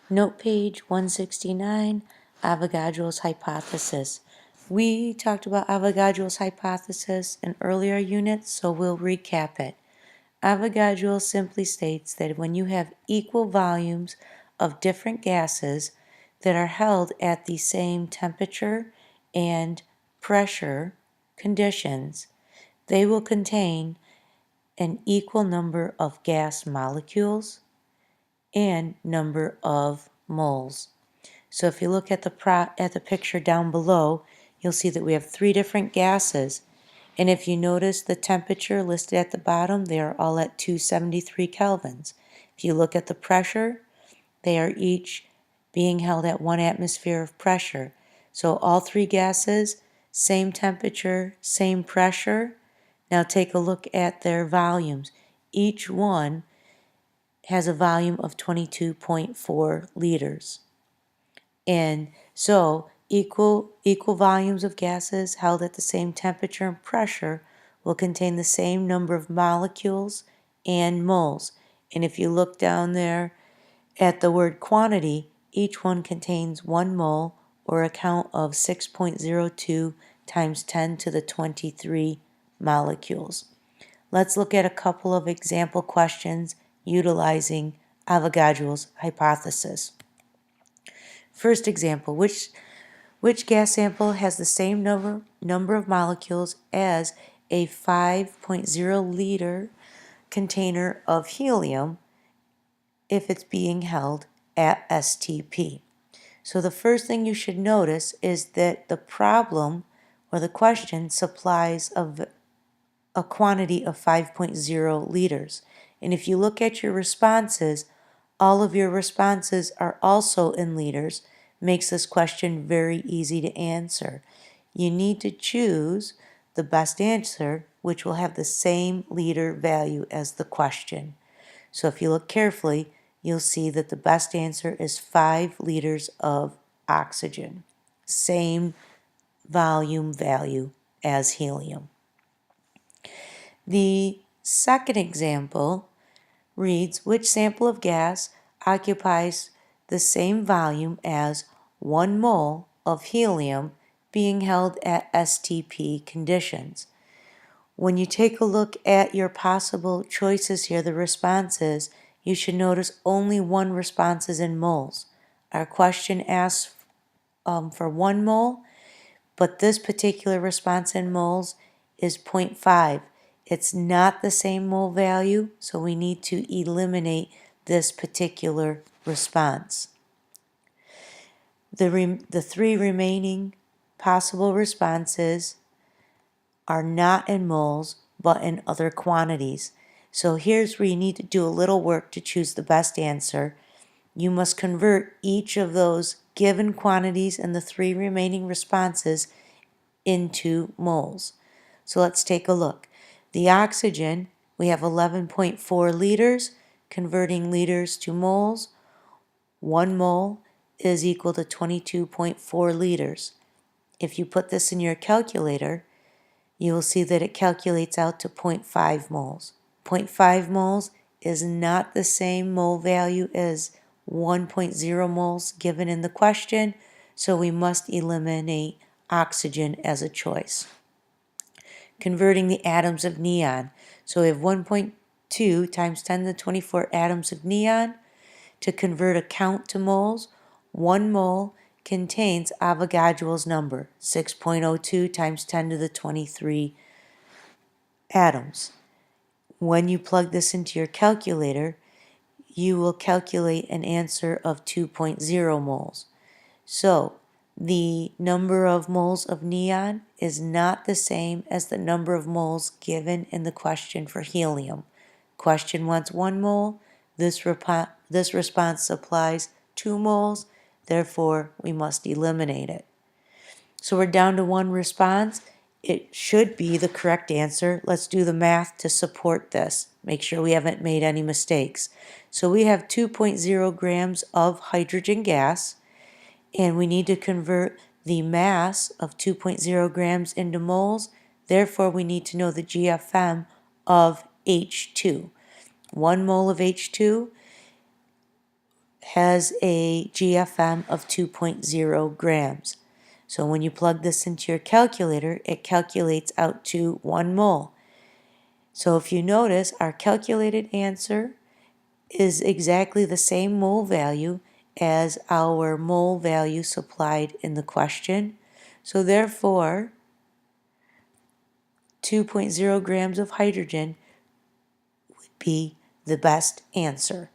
Note page 169, Avogadro's hypothesis. We talked about Avogadro's hypothesis in earlier units, so we'll recap it. Avogadro simply states that when you have equal volumes of different gases that are held at the same temperature and pressure conditions, they will contain an equal number of gas molecules and number of moles. So if you look at the picture down below, you'll see that we have three different gases. And if you notice the temperature listed at the bottom, they are all at 273 kelvins. If you look at the pressure, they are each being held at 1 atmosphere of pressure. So all three gases, same temperature, same pressure. Now take a look at their volumes. Each one has a volume of 22.4 liters. And so equal volumes of gases held at the same temperature and pressure will contain the same number of molecules and moles. And if you look down there at the word quantity, each one contains 1 mole, or a count of 6.02 times 10 to the 23 molecules. Let's look at a couple of example questions utilizing Avogadro's hypothesis. First example, which gas sample has the same number of molecules as a 5.0 liter container of helium if it's being held at STP? So the first thing you should notice is that the problem or the question supplies a quantity of 5.0 liters. And if you look at your responses, all of your responses are also in liters. Makes this question very easy to answer. You need to choose the best answer, which will have the same liter value as the question. So if you look carefully, you'll see that the best answer is 5 liters of oxygen. Same volume value as helium. The second example reads, which sample of gas occupies the same volume as 1 mole of helium being held at STP conditions? When you take a look at your possible choices here, the responses, you should notice only one response is in moles. Our question asks for 1 mole, but this particular response in moles is 0.5. It's not the same mole value, so we need to eliminate this particular response. The three remaining possible responses are not in moles, but in other quantities. So here's where you need to do a little work to choose the best answer. You must convert each of those given quantities and the three remaining responses into moles. So let's take a look. The oxygen, we have 11.4 liters. Converting liters to moles, 1 mole is equal to 22.4 liters. If you put this in your calculator, you will see that it calculates out to 0.5 moles. 0.5 moles is not the same mole value as 1.0 moles given in the question, so we must eliminate oxygen as a choice. Converting the atoms of neon. So we have 1.2 times 10 to the 24 atoms of neon. To convert a count to moles, 1 mole contains Avogadro's number, 6.02 times 10 to the 23 atoms. When you plug this into your calculator, you will calculate an answer of 2.0 moles. So the number of moles of neon is not the same as the number of moles given in the question for helium. Question wants 1 mole. This response supplies 2 moles. Therefore, we must eliminate it. So we're down to 1 response. It should be the correct answer. Let's do the math to support this. Make sure we haven't made any mistakes. So we have 2.0 grams of hydrogen gas, and we need to convert the mass of 2.0 grams into moles. Therefore, we need to know the GFM of H2. 1 mole of H2 has a GFM of 2.0 grams. So when you plug this into your calculator, it calculates out to 1 mole. So if you notice, our calculated answer is exactly the same mole value as our mole value supplied in the question. So therefore, 2.0 grams of hydrogen would be the best answer.